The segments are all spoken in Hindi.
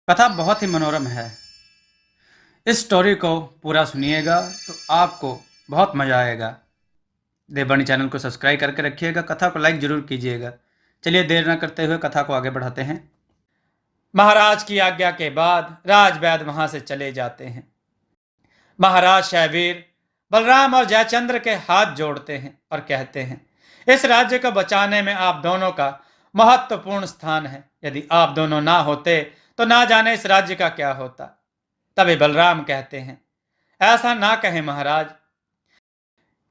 कथा बहुत ही मनोरम है। इस स्टोरी को पूरा सुनिएगा तो आपको बहुत मजा आएगा। देववाणी चैनल को सब्सक्राइब करके रखिएगा, कथा को लाइक जरूर कीजिएगा। चलिए देर न करते हुए कथा को आगे बढ़ाते हैं। महाराज की आज्ञा के बाद राजवैद्य वहां से चले जाते हैं। महाराज शैवीर बलराम और जयचंद्र के हाथ जोड़ते हैं और कहते हैं, इस राज्य को बचाने में आप दोनों का महत्वपूर्ण स्थान है। यदि आप दोनों ना होते तो ना जाने इस राज्य का क्या होता। तभी बलराम कहते हैं, ऐसा ना कहें महाराज।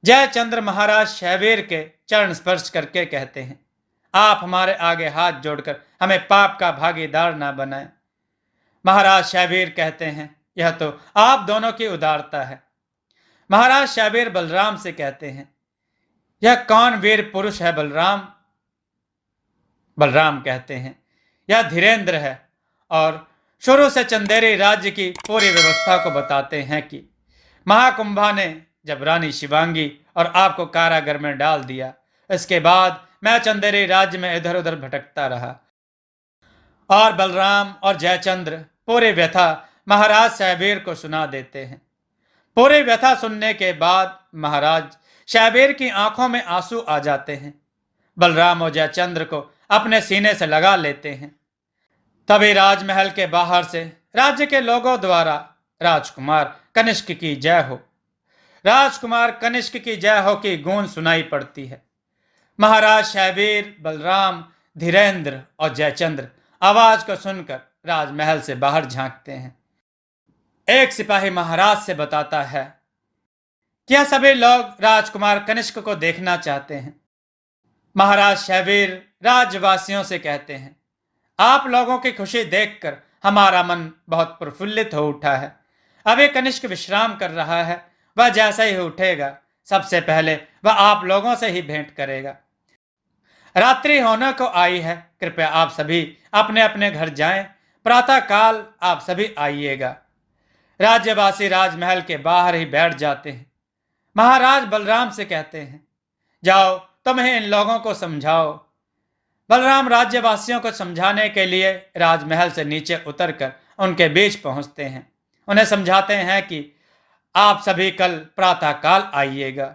जयचंद्र महाराज शैवीर के चरण स्पर्श करके कहते हैं, आप हमारे आगे हाथ जोड़कर हमें पाप का भागीदार ना बनाएं। महाराज शैवीर कहते हैं, यह तो आप दोनों की उदारता है। महाराज शैवीर बलराम से कहते हैं, यह कौन वीर पुरुष है बलराम? बलराम कहते हैं, यह धीरेंद्र है और शुरू से चंदेरी राज्य की पूरी व्यवस्था को बताते हैं कि महाकुंभा ने जब रानी शिवांगी और आपको कारागार में डाल दिया, इसके बाद मैं चंदेरी राज्य में इधर उधर भटकता रहा। और बलराम और जयचंद्र पूरी व्यथा महाराज शैवीर को सुना देते हैं। पूरी व्यथा सुनने के बाद महाराज शैवीर की आंखों में आंसू आ जाते हैं। बलराम और जयचंद्र को अपने सीने से लगा लेते हैं। तभी राजमहल के बाहर से राज्य के लोगों द्वारा राजकुमार कनिष्क की जय हो, राजकुमार कनिष्क की जय हो की गूंज सुनाई पड़ती है। महाराज शैवीर, बलराम, धीरेंद्र और जयचंद्र आवाज को सुनकर राजमहल से बाहर झांकते हैं। एक सिपाही महाराज से बताता है, क्या सभी लोग राजकुमार कनिष्क को देखना चाहते हैं? महाराज शैवीर राज्यवासियों से कहते हैं, आप लोगों की खुशी देखकर हमारा मन बहुत प्रफुल्लित हो उठा है। अभी कनिष्क विश्राम कर रहा है, वह जैसे ही उठेगा सबसे पहले वह आप लोगों से ही भेंट करेगा। रात्रि होने को आई है, कृपया आप सभी अपने अपने घर जाएं। प्रातः काल आप सभी आइएगा। राज्यवासी राजमहल के बाहर ही बैठ जाते हैं। महाराज बलराम से कहते हैं, जाओ तुम्हें इन लोगों को समझाओ। बलराम राज्यवासियों को समझाने के लिए राजमहल से नीचे उतरकर उनके बीच पहुंचते हैं। उन्हें समझाते हैं कि आप सभी कल प्रातःकाल आइएगा।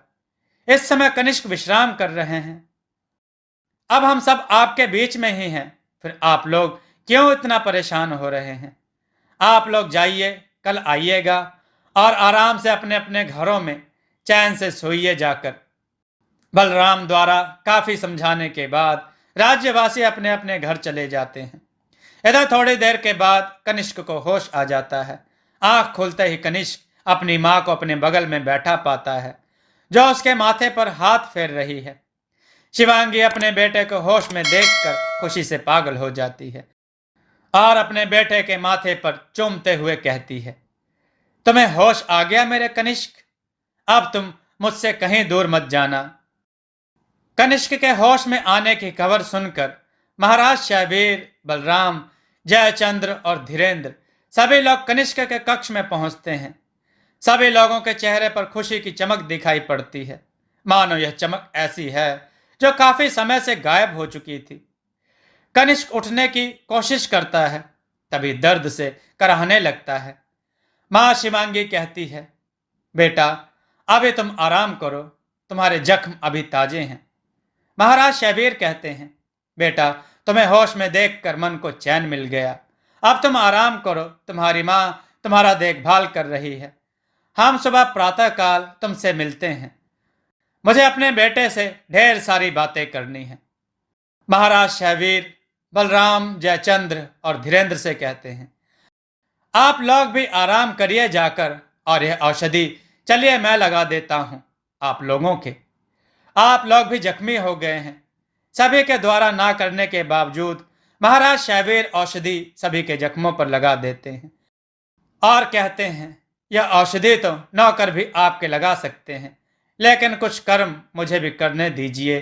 इस समय कनिष्क विश्राम कर रहे हैं। अब हम सब आपके बीच में ही हैं, फिर आप लोग क्यों इतना परेशान हो रहे हैं? आप लोग जाइए, कल आइएगा और आराम से अपने अपने घरों में चैन से सोइए जाकर। बलराम द्वारा काफी समझाने के बाद राज्यवासी अपने अपने घर चले जाते हैं। इधर थोड़ी देर के बाद कनिष्क को होश आ जाता है। आंख खुलते ही कनिष्क अपनी मां को अपने बगल में बैठा पाता है, जो उसके माथे पर हाथ फेर रही है। शिवांगी अपने बेटे को होश में देखकर खुशी से पागल हो जाती है और अपने बेटे के माथे पर चूमते हुए कहती है, तुम्हें होश आ गया मेरे कनिष्क? अब तुम मुझसे कहीं दूर मत जाना। कनिष्क के होश में आने की खबर सुनकर महाराज शैवीर, बलराम, जयचंद्र और धीरेंद्र सभी लोग कनिष्क के कक्ष में पहुंचते हैं। सभी लोगों के चेहरे पर खुशी की चमक दिखाई पड़ती है, मानो यह चमक ऐसी है जो काफी समय से गायब हो चुकी थी। कनिष्क उठने की कोशिश करता है, तभी दर्द से कराहने लगता है। मां शिवांगी कहती है, बेटा अभी तुम आराम करो, तुम्हारे जख्म अभी ताजे हैं। महाराज शैवीर कहते हैं, बेटा तुम्हें होश में देखकर मन को चैन मिल गया। अब तुम आराम करो, तुम्हारी मां तुम्हारा देखभाल कर रही है। हम सुबह प्रातःकाल तुमसे मिलते हैं। मुझे अपने बेटे से ढेर सारी बातें करनी है। महाराज शैवीर, बलराम, जयचंद्र और धीरेंद्र से कहते हैं, आप लोग भी आराम करिए जाकर, और यह औषधि चलिए मैं लगा देता हूं आप लोगों के। आप लोग भी जख्मी हो गए हैं। सभी के द्वारा ना करने के बावजूद महाराज शैवीर औषधि सभी के जख्मों पर लगा देते हैं और कहते हैं, यह औषधि तो नौकर भी आपके लगा सकते हैं, लेकिन कुछ कर्म मुझे भी करने दीजिए।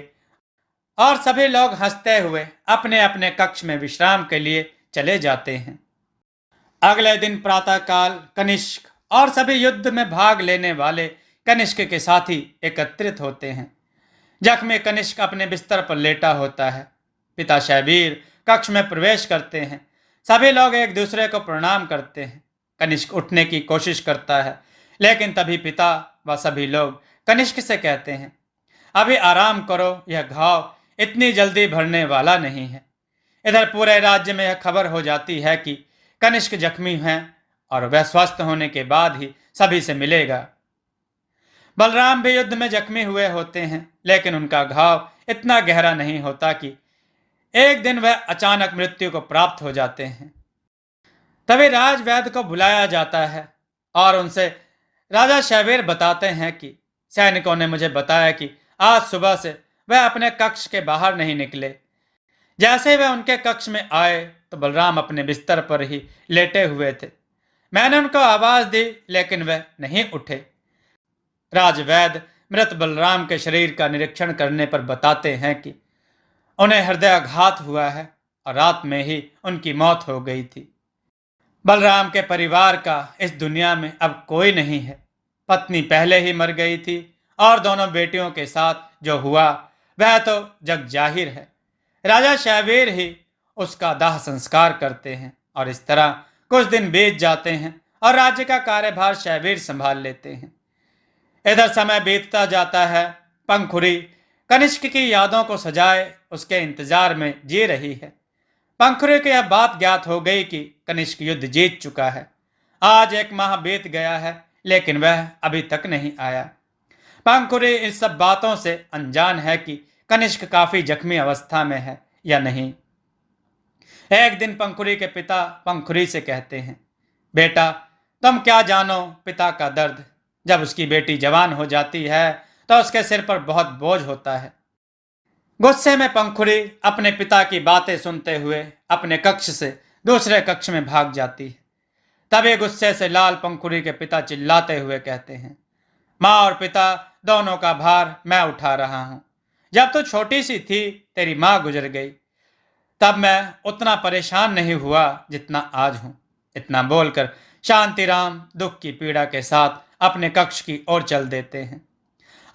और सभी लोग हंसते हुए अपने अपने कक्ष में विश्राम के लिए चले जाते हैं। अगले दिन प्रातःकाल कनिष्क और सभी युद्ध में भाग लेने वाले कनिष्क के साथी एकत्रित होते हैं। जख्मी कनिष्क अपने बिस्तर पर लेटा होता है। पिता शैवीर कक्ष में प्रवेश करते हैं। सभी लोग एक दूसरे को प्रणाम करते हैं। कनिष्क उठने की कोशिश करता है, लेकिन तभी पिता व सभी लोग कनिष्क से कहते हैं, अभी आराम करो, यह घाव इतनी जल्दी भरने वाला नहीं है। इधर पूरे राज्य में यह खबर हो जाती है कि कनिष्क जख्मी हैं और वह स्वस्थ होने के बाद ही सभी से मिलेगा। बलराम भी युद्ध में जख्मी हुए होते हैं, लेकिन उनका घाव इतना गहरा नहीं होता कि एक दिन वह अचानक मृत्यु को प्राप्त हो जाते हैं। तभी राजवैद्य को बुलाया जाता है और उनसे राजा शैवीर बताते हैं कि सैनिकों ने मुझे बताया कि आज सुबह से वह अपने कक्ष के बाहर नहीं निकले। जैसे वह उनके कक्ष में आए तो बलराम अपने बिस्तर पर ही लेटे हुए थे। मैंने उनको आवाज दी, लेकिन वह नहीं उठे। राजवैद्य मृत बलराम के शरीर का निरीक्षण करने पर बताते हैं कि उन्हें हृदयाघात हुआ है और रात में ही उनकी मौत हो गई थी। बलराम के परिवार का इस दुनिया में अब कोई नहीं है। पत्नी पहले ही मर गई थी और दोनों बेटियों के साथ जो हुआ वह तो जग जाहिर है। राजा शैवीर ही उसका दाह संस्कार करते हैं और इस तरह कुछ दिन बीत जाते हैं और राज्य का कार्यभार शैवीर संभाल लेते हैं। इधर समय बीतता जाता है। पंखुरी कनिष्क की यादों को सजाए उसके इंतजार में जी रही है। पंखुरी को यह बात ज्ञात हो गई कि कनिष्क युद्ध जीत चुका है। आज 1 माह बीत गया है, लेकिन वह अभी तक नहीं आया। पंखुरी इस सब बातों से अनजान है कि कनिष्क काफी जख्मी अवस्था में है या नहीं। एक दिन पंखुरी के पिता पंखुरी से कहते हैं, बेटा तुम क्या जानो पिता का दर्द। जब उसकी बेटी जवान हो जाती है तो उसके सिर पर बहुत बोझ होता है। गुस्से में पंखुरी अपने पिता की बातें सुनते हुए अपने कक्ष से दूसरे कक्ष में भाग जाती है। तभी गुस्से से लाल पंखुरी के पिता चिल्लाते हुए कहते हैं, माँ और पिता दोनों का भार मैं उठा रहा हूं। जब तू छोटी सी थी तेरी माँ गुजर गई, तब मैं उतना परेशान नहीं हुआ जितना आज हूं। इतना बोलकर शांतिराम दुख की पीड़ा के साथ अपने कक्ष की ओर चल देते हैं।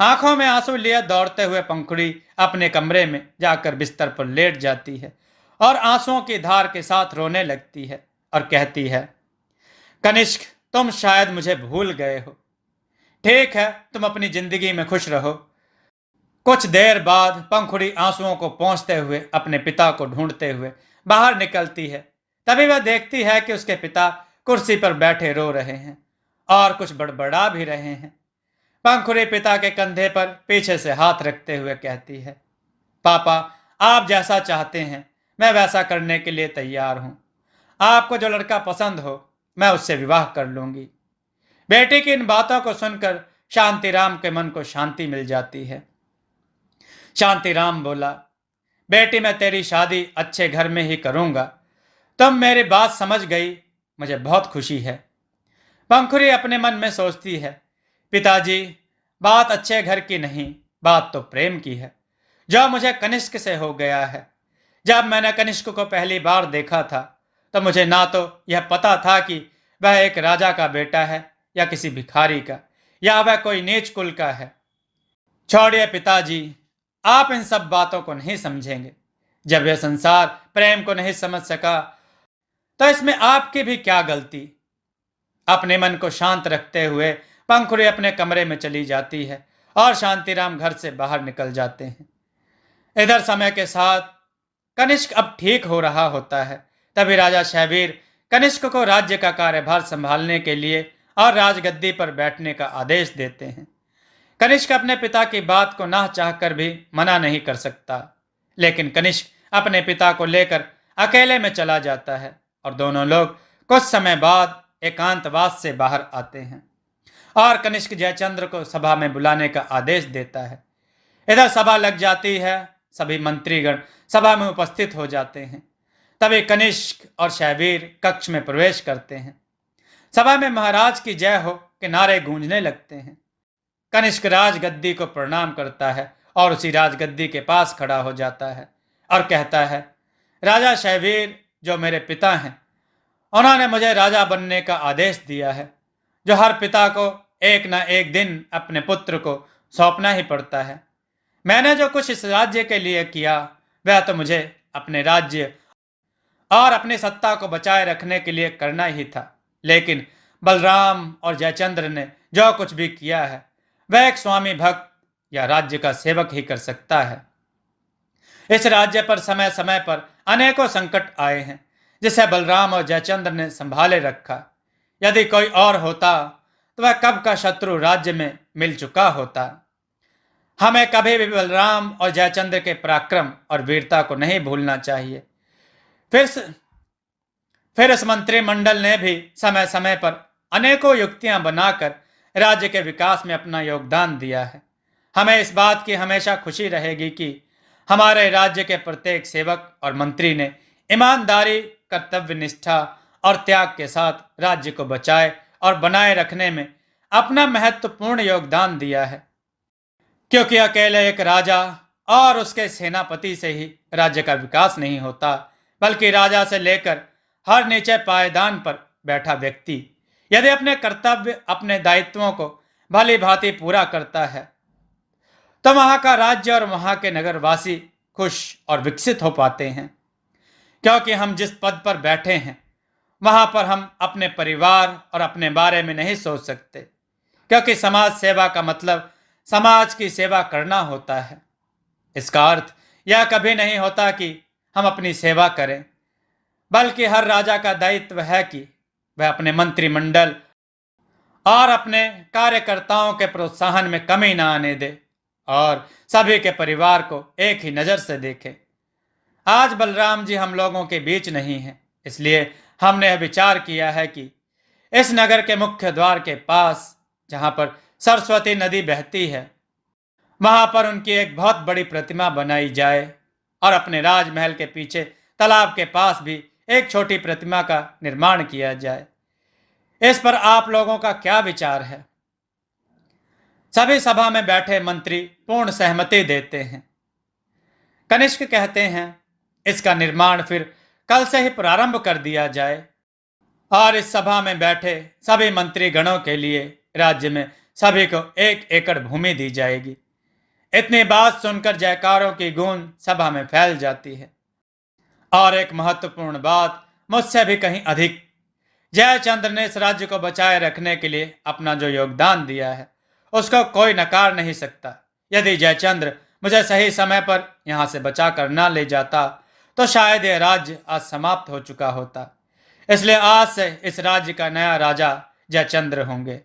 आंखों में आंसू लिए दौड़ते हुए पंखुड़ी अपने कमरे में जाकर बिस्तर पर लेट जाती है और आंसुओं की धार के साथ रोने लगती है और कहती है, कनिष्क तुम शायद मुझे भूल गए हो। ठीक है, तुम अपनी जिंदगी में खुश रहो। कुछ देर बाद पंखुड़ी आंसुओं को पोंछते हुए अपने पिता को ढूंढते हुए बाहर निकलती है। तभी वह देखती है कि उसके पिता कुर्सी पर बैठे रो रहे हैं और कुछ बड़बड़ा भी रहे हैं। पंखुड़ी पिता के कंधे पर पीछे से हाथ रखते हुए कहती है, पापा आप जैसा चाहते हैं मैं वैसा करने के लिए तैयार हूं। आपको जो लड़का पसंद हो मैं उससे विवाह कर लूंगी। बेटी की इन बातों को सुनकर शांतिराम के मन को शांति मिल जाती है। शांतिराम बोला, बेटी मैं तेरी शादी अच्छे घर में ही करूंगा। तुम मेरी बात समझ गई, मुझे बहुत खुशी है। पंखुड़ी अपने मन में सोचती है, पिताजी बात अच्छे घर की नहीं, बात तो प्रेम की है जो मुझे कनिष्क से हो गया है। जब मैंने कनिष्क को पहली बार देखा था तो मुझे ना तो यह पता था कि वह एक राजा का बेटा है या किसी भिखारी का या वह कोई नीच कुल का है। छोड़िए पिताजी, आप इन सब बातों को नहीं समझेंगे। जब यह संसार प्रेम को नहीं समझ सका तो इसमें आपकी भी क्या गलती। अपने मन को शांत रखते हुए पंखुड़ी अपने कमरे में चली जाती है और शांतिराम घर से बाहर निकल जाते हैं। इधर समय के साथ कनिष्क अब ठीक हो रहा होता है। तभी राजा शैवीर कनिष्क को राज्य का कार्यभार संभालने के लिए और राजगद्दी पर बैठने का आदेश देते हैं। कनिष्क अपने पिता की बात को ना चाहकर भी मना नहीं कर सकता, लेकिन कनिष्क अपने पिता को लेकर अकेले में चला जाता है और दोनों लोग कुछ समय बाद एकांतवास से बाहर आते हैं और कनिष्क जयचंद्र को सभा में बुलाने का आदेश देता है। इधर सभा लग जाती है। सभी मंत्रीगण सभा में उपस्थित हो जाते हैं। तभी कनिष्क और शैवीर कक्ष में प्रवेश करते हैं। सभा में महाराज की जय हो के नारे गूंजने लगते हैं। कनिष्क राजगद्दी को प्रणाम करता है और उसी राजगद्दी के पास खड़ा हो जाता है और कहता है, राजा शैवीर जो मेरे पिता हैं, उन्होंने मुझे राजा बनने का आदेश दिया है, जो हर पिता को एक न एक दिन अपने पुत्र को सौंपना ही पड़ता है। मैंने जो कुछ इस राज्य के लिए किया वह तो मुझे अपने राज्य और अपनी सत्ता को बचाए रखने के लिए करना ही था। लेकिन बलराम और जयचंद्र ने जो कुछ भी किया है वह एक स्वामी भक्त या राज्य का सेवक ही कर सकता है। इस राज्य पर समय समय पर अनेकों संकट आए हैं जिसे बलराम और जयचंद्र ने संभाले रखा। यदि कोई और होता तो वह कब का शत्रु राज्य में मिल चुका होता। हमें कभी भी बलराम और जयचंद्र के पराक्रम और वीरता को नहीं भूलना चाहिए। फिर फिर इस मंत्रिमंडल ने भी समय समय पर अनेकों युक्तियां बनाकर राज्य के विकास में अपना योगदान दिया है। हमें इस बात की हमेशा खुशी रहेगी कि हमारे राज्य के प्रत्येक सेवक और मंत्री ने ईमानदारी, कर्तव्य निष्ठा और त्याग के साथ राज्य को बचाए और बनाए रखने में अपना महत्वपूर्ण योगदान दिया है। क्योंकि अकेले एक राजा और उसके सेनापति से ही राज्य का विकास नहीं होता, बल्कि राजा से लेकर हर नीचे पायदान पर बैठा व्यक्ति यदि अपने कर्तव्य, अपने दायित्वों को भली भांति पूरा करता है तो वहां का राज्य और वहां के नगरवासी खुश और विकसित हो पाते हैं। क्योंकि हम जिस पद पर बैठे हैं वहां पर हम अपने परिवार और अपने बारे में नहीं सोच सकते, क्योंकि समाज सेवा का मतलब समाज की सेवा करना होता है। इसका अर्थ यह कभी नहीं होता कि हम अपनी सेवा करें, बल्कि हर राजा का दायित्व है कि वह अपने मंत्रिमंडल और अपने कार्यकर्ताओं के प्रोत्साहन में कमी न आने दे और सभी के परिवार को एक ही नज़र से देखे। आज बलराम जी हम लोगों के बीच नहीं हैं, इसलिए हमने यह विचार किया है कि इस नगर के मुख्य द्वार के पास जहां पर सरस्वती नदी बहती है वहां पर उनकी एक बहुत बड़ी प्रतिमा बनाई जाए और अपने राजमहल के पीछे तालाब के पास भी एक छोटी प्रतिमा का निर्माण किया जाए। इस पर आप लोगों का क्या विचार है? सभी सभा में बैठे मंत्री पूर्ण सहमति देते हैं। कनिष्क कहते हैं इसका निर्माण फिर कल से ही प्रारंभ कर दिया जाए और इस सभा में बैठे सभी मंत्री गणों के लिए राज्य में सभी को 1 एकड़ भूमि दी जाएगी। इतनी बात सुनकर जयकारों की गूंज सभा में फैल जाती है। और एक महत्वपूर्ण बात मुझसे भी कहीं अधिक, जयचंद्र ने इस राज्य को बचाए रखने के लिए अपना जो योगदान दिया है उसको कोई नकार नहीं सकता। यदि जयचंद्र मुझे सही समय पर यहाँ से बचा कर ना ले जाता तो शायद यह राज्य आज समाप्त हो चुका होता। इसलिए आज से इस राज्य का नया राजा जयचंद्र होंगे।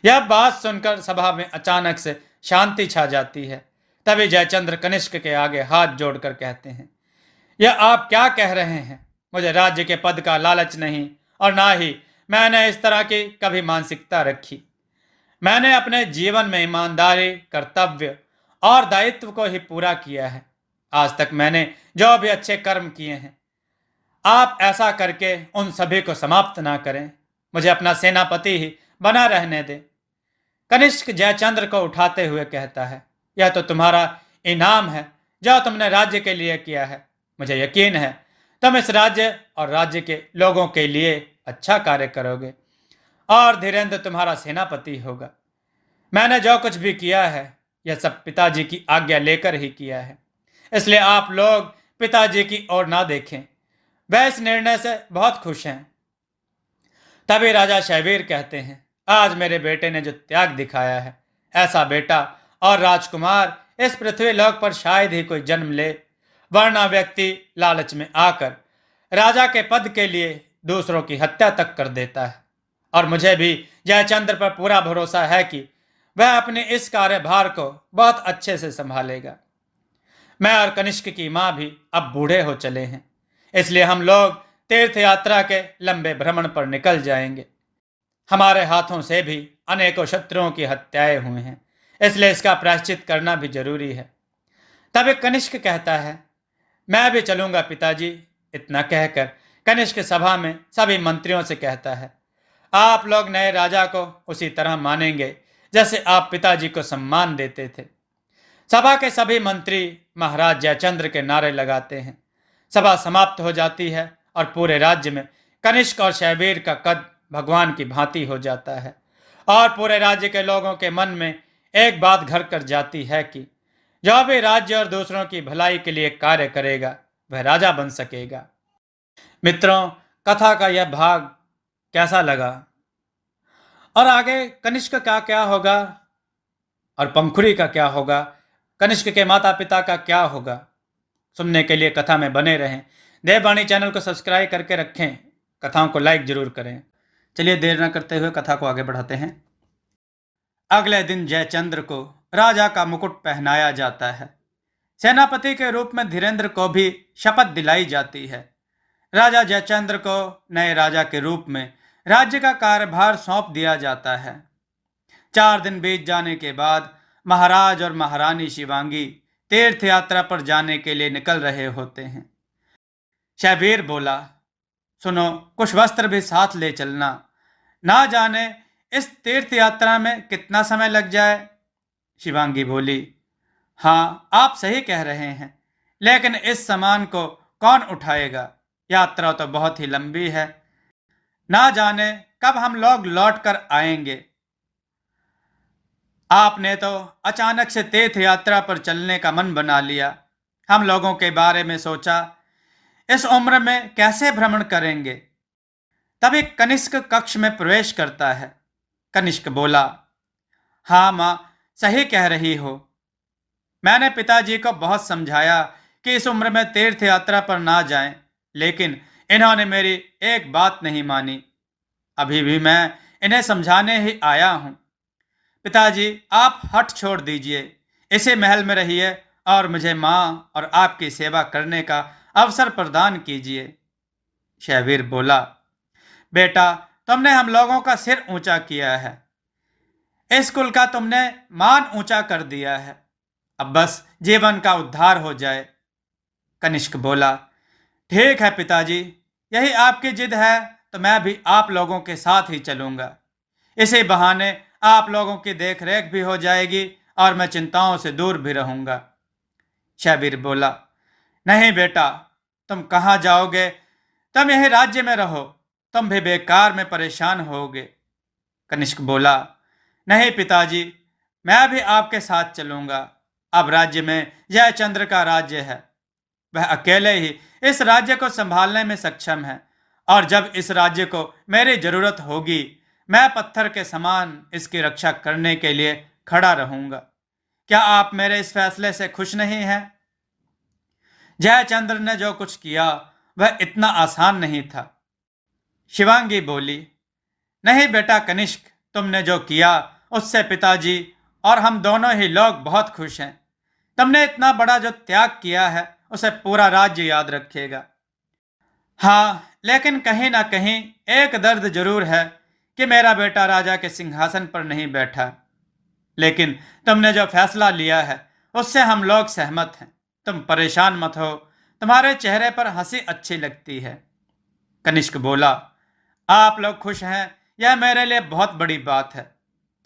यह बात सुनकर सभा में अचानक से शांति छा जाती है। तभी जयचंद्र कनिष्क के आगे हाथ जोड़कर कहते हैं, यह आप क्या कह रहे हैं? मुझे राज्य के पद का लालच नहीं और ना ही मैंने इस तरह की कभी मानसिकता रखी। मैंने अपने जीवन में ईमानदारी, कर्तव्य और दायित्व को ही पूरा किया है। आज तक मैंने जो भी अच्छे कर्म किए हैं, आप ऐसा करके उन सभी को समाप्त ना करें। मुझे अपना सेनापति ही बना रहने दें। कनिष्क जयचंद्र को उठाते हुए कहता है, यह तो तुम्हारा इनाम है जो तुमने राज्य के लिए किया है। मुझे यकीन है तुम इस राज्य और राज्य के लोगों के लिए अच्छा कार्य करोगे और धीरेन्द्र तुम्हारा सेनापति होगा। मैंने जो कुछ भी किया है यह सब पिताजी की आज्ञा लेकर ही किया है, इसलिए आप लोग पिताजी की ओर ना देखें। वह इस निर्णय से बहुत खुश हैं। तभी राजा शैवीर कहते हैं, आज मेरे बेटे ने जो त्याग दिखाया है, ऐसा बेटा और राजकुमार इस पृथ्वी लोक पर शायद ही कोई जन्म ले, वरना व्यक्ति लालच में आकर राजा के पद के लिए दूसरों की हत्या तक कर देता है। और मुझे भी जयचंद्र पर पूरा भरोसा है कि वह अपने इस कार्यभार को बहुत अच्छे से संभालेगा। मैं और कनिष्क की माँ भी अब बूढ़े हो चले हैं, इसलिए हम लोग तीर्थ यात्रा के लंबे भ्रमण पर निकल जाएंगे। हमारे हाथों से भी अनेकों शत्रुओं की हत्याएं हुई हैं, इसलिए इसका प्रायश्चित करना भी जरूरी है। तब कनिष्क कहता है, मैं भी चलूंगा पिताजी। इतना कहकर कनिष्क सभा में सभी मंत्रियों से कहता है, आप लोग नए राजा को उसी तरह मानेंगे जैसे आप पिताजी को सम्मान देते थे। सभा के सभी मंत्री महाराज जयचंद्र के नारे लगाते हैं। सभा समाप्त हो जाती है और पूरे राज्य में कनिष्क और शैवीर का कद भगवान की भांति हो जाता है और पूरे राज्य के लोगों के मन में एक बात घर कर जाती है कि जो भी राज्य और दूसरों की भलाई के लिए कार्य करेगा वह राजा बन सकेगा। मित्रों, कथा का यह भाग कैसा लगा और आगे कनिष्क का क्या होगा और पंखुड़ी का क्या होगा, कनिष्क के माता पिता का क्या होगा, सुनने के लिए कथा में बने रहें। देववाणी चैनल को सब्सक्राइब करके रखें, कथाओं को लाइक जरूर करें। चलिए देर न करते हुए कथा को आगे बढ़ाते हैं। अगले दिन जयचंद्र को राजा का मुकुट पहनाया जाता है। सेनापति के रूप में धीरेंद्र को भी शपथ दिलाई जाती है। राजा जयचंद्र को नए राजा के रूप में राज्य का कार्यभार सौंप दिया जाता है। 4 दिन बीत जाने के बाद महाराज और महारानी शिवांगी तीर्थ यात्रा पर जाने के लिए निकल रहे होते हैं। शैवीर बोला, सुनो, कुछ वस्त्र भी साथ ले चलना, ना जाने इस तीर्थ यात्रा में कितना समय लग जाए। शिवांगी बोली, हाँ, आप सही कह रहे हैं, लेकिन इस सामान को कौन उठाएगा? यात्रा तो बहुत ही लंबी है, ना जाने कब हम लोग लौट कर आएंगे। आपने तो अचानक से तीर्थ यात्रा पर चलने का मन बना लिया। हम लोगों के बारे में सोचा, इस उम्र में कैसे भ्रमण करेंगे। तभी कनिष्क कक्ष में प्रवेश करता है। कनिष्क बोला, हाँ माँ, सही कह रही हो। मैंने पिताजी को बहुत समझाया कि इस उम्र में तीर्थ यात्रा पर ना जाएं, लेकिन इन्होंने मेरी एक बात नहीं मानी। अभी भी मैं इन्हें समझाने ही आया हूं। पिताजी, आप हठ छोड़ दीजिए, इसी महल में रहिए और मुझे माँ और आपकी सेवा करने का अवसर प्रदान कीजिए। शैवीर बोला, बेटा, तुमने हम लोगों का सिर ऊंचा किया है, इस कुल का तुमने मान ऊंचा कर दिया है, अब बस जीवन का उद्धार हो जाए। कनिष्क बोला, ठीक है पिताजी, यही आपकी जिद है तो मैं भी आप लोगों के साथ ही चलूंगा। इसी बहाने आप लोगों की देख रेख भी हो जाएगी और मैं चिंताओं से दूर भी रहूंगा। शैवीर बोला, नहीं बेटा, तुम कहाँ जाओगे? तुम यही राज्य में रहो, तुम भी बेकार में परेशान होगे। कनिष्क बोला, नहीं पिताजी, मैं भी आपके साथ चलूंगा। अब राज्य में जयचंद्र का राज्य है, वह अकेले ही इस राज्य को संभालने में सक्षम है, और जब इस राज्य को मेरी जरूरत होगी, मैं पत्थर के समान इसकी रक्षा करने के लिए खड़ा रहूंगा। क्या आप मेरे इस फैसले से खुश नहीं हैं? जयचंद्र ने जो कुछ किया वह इतना आसान नहीं था। शिवांगी बोली, नहीं बेटा कनिष्क, तुमने जो किया उससे पिताजी और हम दोनों ही लोग बहुत खुश हैं। तुमने इतना बड़ा जो त्याग किया है उसे पूरा राज्य याद रखेगा। हाँ, लेकिन कहीं ना कहीं एक दर्द जरूर है कि मेरा बेटा राजा के सिंहासन पर नहीं बैठा। लेकिन तुमने जो फैसला लिया है उससे हम लोग सहमत हैं। तुम परेशान मत हो, तुम्हारे चेहरे पर हंसी अच्छी लगती है। कनिष्क बोला, आप लोग खुश हैं, यह मेरे लिए बहुत बड़ी बात है।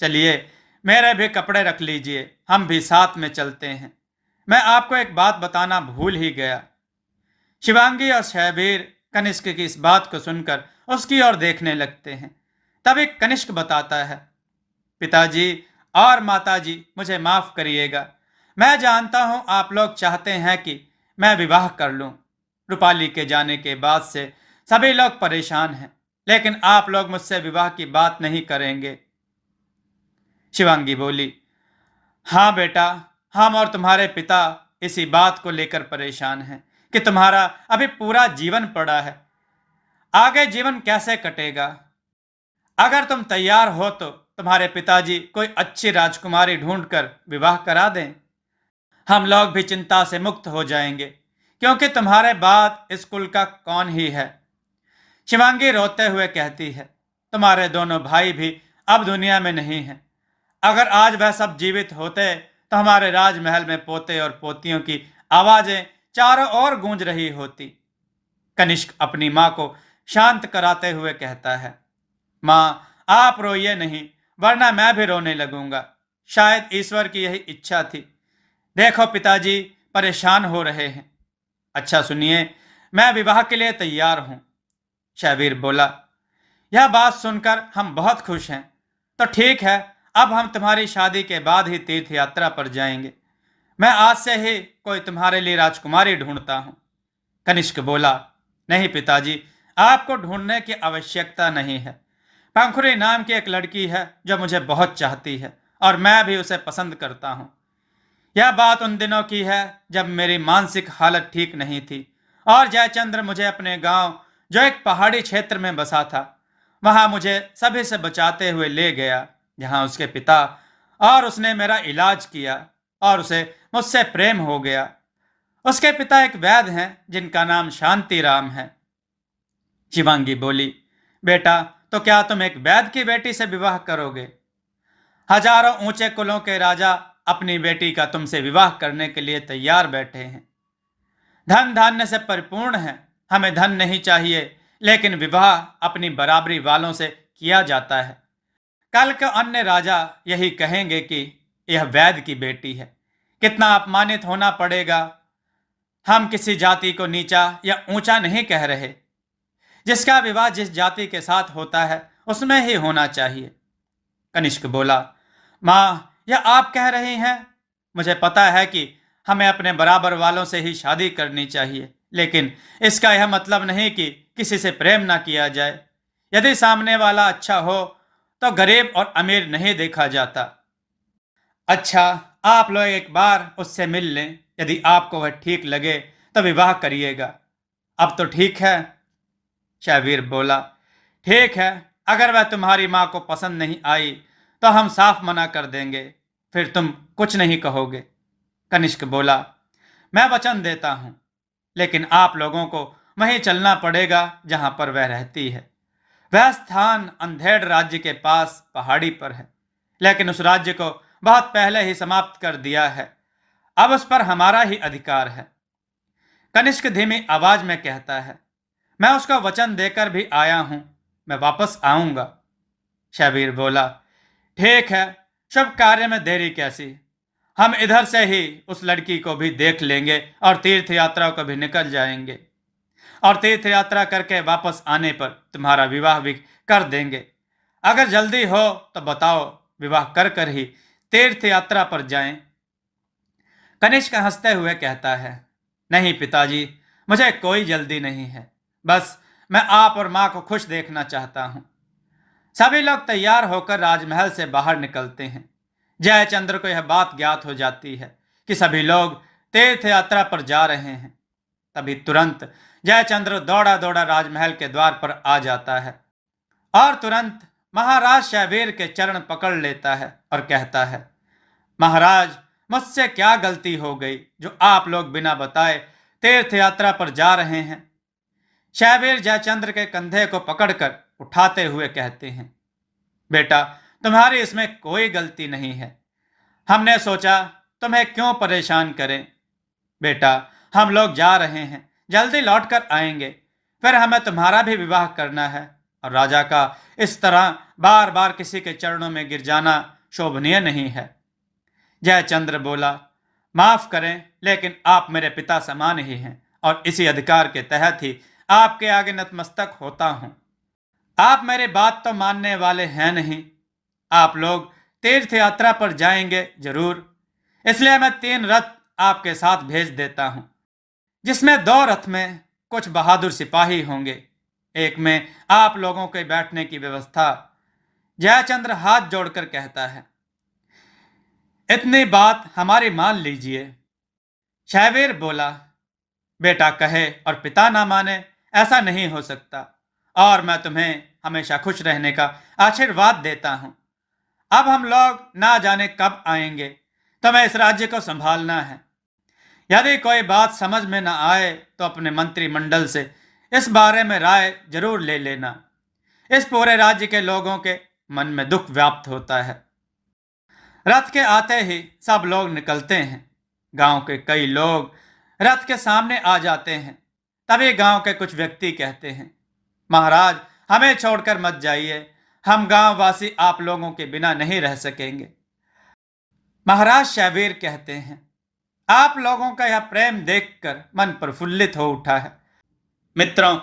चलिए, मेरे भी कपड़े रख लीजिए, हम भी साथ में चलते हैं। मैं आपको एक बात बताना भूल ही गया। शिवांगी और शैवीर कनिष्क की इस बात को सुनकर उसकी ओर देखने लगते हैं। तभी कनिष्क बताता है, पिताजी और माताजी, मुझे माफ करिएगा। मैं जानता हूं आप लोग चाहते हैं कि मैं विवाह कर लूं। रूपाली के जाने के बाद से सभी लोग परेशान हैं, लेकिन आप लोग मुझसे विवाह की बात नहीं करेंगे। शिवांगी बोली, हाँ बेटा, हम और तुम्हारे पिता इसी बात को लेकर परेशान हैं कि तुम्हारा अभी पूरा जीवन पड़ा है, आगे जीवन कैसे कटेगा। अगर तुम तैयार हो तो तुम्हारे पिताजी कोई अच्छी राजकुमारी ढूंढकर विवाह करा दें। हम लोग भी चिंता से मुक्त हो जाएंगे, क्योंकि तुम्हारे बाद इस कुल का कौन ही है। शिवांगी रोते हुए कहती है, तुम्हारे दोनों भाई भी अब दुनिया में नहीं हैं। अगर आज वह सब जीवित होते तो हमारे राजमहल में पोते और पोतियों की आवाजें चारों ओर गूंज रही होती। कनिष्क अपनी माँ को शांत कराते हुए कहता है, माँ, आप रोइए नहीं, वरना मैं भी रोने लगूंगा। शायद ईश्वर की यही इच्छा थी। देखो पिताजी परेशान हो रहे हैं। अच्छा सुनिए, मैं विवाह के लिए तैयार हूं। शैवीर बोला, यह बात सुनकर हम बहुत खुश हैं। तो ठीक है, अब हम तुम्हारी शादी के बाद ही तीर्थ यात्रा पर जाएंगे। मैं आज से ही कोई तुम्हारे लिए राजकुमारी ढूंढता हूं। कनिष्क बोला, नहीं पिताजी, आपको ढूंढने की आवश्यकता नहीं है। पंखुरी नाम की एक लड़की है जो मुझे बहुत चाहती है और मैं भी उसे पसंद करता हूँ। यह बात उन दिनों की है जब मेरी मानसिक हालत ठीक नहीं थी और जयचंद्र मुझे अपने गांव, जो एक पहाड़ी क्षेत्र में बसा था, वहां मुझे सभी से बचाते हुए ले गया, जहां उसके पिता, और उसने मेरा इलाज किया और उसे मुझसे प्रेम हो गया। उसके पिता एक वैद्य हैं जिनका नाम शांति राम है। शिवांगी बोली, बेटा, तो क्या तुम एक वैद्य की बेटी से विवाह करोगे? हजारों ऊंचे कुलों के राजा अपनी बेटी का तुमसे विवाह करने के लिए तैयार बैठे हैं। धन धान्य से परिपूर्ण है, हमें धन नहीं चाहिए, लेकिन विवाह अपनी बराबरी वालों से किया जाता है। कल के अन्य राजा यही कहेंगे कि यह वैद्य की बेटी है। कितना अपमानित होना पड़ेगा। हम किसी जाति को नीचा या ऊंचा नहीं कह रहे। जिसका विवाह जिस जाति के साथ होता है उसमें ही होना चाहिए। कनिष्क बोला, माँ, यह आप कह रही हैं? मुझे पता है कि हमें अपने बराबर वालों से ही शादी करनी चाहिए, लेकिन इसका यह मतलब नहीं कि किसी से प्रेम ना किया जाए। यदि सामने वाला अच्छा हो तो गरीब और अमीर नहीं देखा जाता। अच्छा, आप लोग एक बार उससे मिल लें। यदि आपको वह ठीक लगे तो विवाह करिएगा। अब तो ठीक है। शाहवीर बोला, ठीक है, अगर वह तुम्हारी माँ को पसंद नहीं आई तो हम साफ मना कर देंगे, फिर तुम कुछ नहीं कहोगे। कनिष्क बोला, मैं वचन देता हूं, लेकिन आप लोगों को वहीं चलना पड़ेगा जहां पर वह रहती है। वह स्थान अंधेड़ राज्य के पास पहाड़ी पर है, लेकिन उस राज्य को बहुत पहले ही समाप्त कर दिया है। अब उस पर हमारा ही अधिकार है। कनिष्क धीमी आवाज में कहता है, मैं उसका वचन देकर भी आया हूं, मैं वापस आऊंगा। शबीर बोला, ठीक है, शुभ कार्य में देरी कैसी। हम इधर से ही उस लड़की को भी देख लेंगे और तीर्थ यात्रा को भी निकल जाएंगे, और तीर्थ यात्रा करके वापस आने पर तुम्हारा विवाह भी कर देंगे। अगर जल्दी हो तो बताओ, विवाह कर कर ही तीर्थ यात्रा पर जाएं। कनिष्क हंसते हुए कहता है, नहीं पिताजी, मुझे कोई जल्दी नहीं है, बस मैं आप और माँ को खुश देखना चाहता हूँ। सभी लोग तैयार होकर राजमहल से बाहर निकलते हैं। जयचंद्र को यह बात ज्ञात हो जाती है कि सभी लोग तीर्थ यात्रा पर जा रहे हैं। तभी तुरंत जयचंद्र दौड़ा दौड़ा राजमहल के द्वार पर आ जाता है और तुरंत महाराज शैवीर के चरण पकड़ लेता है और कहता है, महाराज, मुझसे क्या गलती हो गई जो आप लोग बिना बताए तीर्थ यात्रा पर जा रहे हैं? शैवीर जयचंद्र के कंधे को पकड़कर उठाते हुए कहते हैं, बेटा, तुम्हारी इसमें कोई गलती नहीं है। हमने सोचा तुम्हें क्यों परेशान करें। बेटा, हम लोग जा रहे हैं, जल्दी लौट कर आएंगे, फिर हमें तुम्हारा भी विवाह करना है, और राजा का इस तरह बार बार किसी के चरणों में गिर जाना शोभनीय नहीं है। जयचंद्र बोला, माफ करें, लेकिन आप मेरे पिता समान ही हैं और इसी अधिकार के तहत ही आपके आगे नतमस्तक होता हूं। आप मेरी बात तो मानने वाले हैं नहीं। आप लोग तीर्थ यात्रा पर जाएंगे जरूर, इसलिए मैं 3 रथ आपके साथ भेज देता हूं, जिसमें 2 रथ में कुछ बहादुर सिपाही होंगे, एक में आप लोगों के बैठने की व्यवस्था। जयचंद्र हाथ जोड़कर कहता है, इतनी बात हमारी मान लीजिए। शैवीर बोला, बेटा कहे और पिता ना माने, ऐसा नहीं हो सकता, और मैं तुम्हें हमेशा खुश रहने का आशीर्वाद देता हूं। अब हम लोग ना जाने कब आएंगे, तुम्हें इस राज्य को संभालना है। यदि कोई बात समझ में ना आए तो अपने मंत्रिमंडल से इस बारे में राय जरूर ले लेना। इस पूरे राज्य के लोगों के मन में दुख व्याप्त होता है। रथ के आते ही सब लोग निकलते हैं। गांव के कई लोग रथ के सामने आ जाते हैं। तभी गांव के कुछ व्यक्ति कहते हैं, महाराज, हमें छोड़कर मत जाइए, हम गांव वासी आप लोगों के बिना नहीं रह सकेंगे। महाराज शैवीर कहते हैं, आप लोगों का यह प्रेम देखकर मन प्रफुल्लित हो उठा है। मित्रों,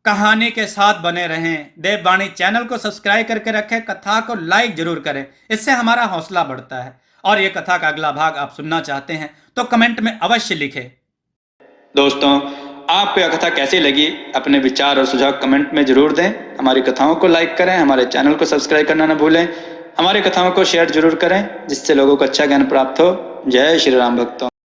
कहानी के साथ बने रहें। देववाणी चैनल को सब्सक्राइब करके रखें, कथा को लाइक जरूर करें, इससे हमारा हौसला बढ़ता है। और ये कथा का अगला भाग आप सुनना चाहते हैं तो कमेंट में अवश्य लिखें। दोस्तों, आपको यह कथा कैसी लगी, अपने विचार और सुझाव कमेंट में जरूर दें। हमारी कथाओं को लाइक करें, हमारे चैनल को सब्सक्राइब करना न भूलें। हमारी कथाओं को शेयर जरूर करें जिससे लोगों को अच्छा ज्ञान प्राप्त हो। जय श्री राम भक्तों।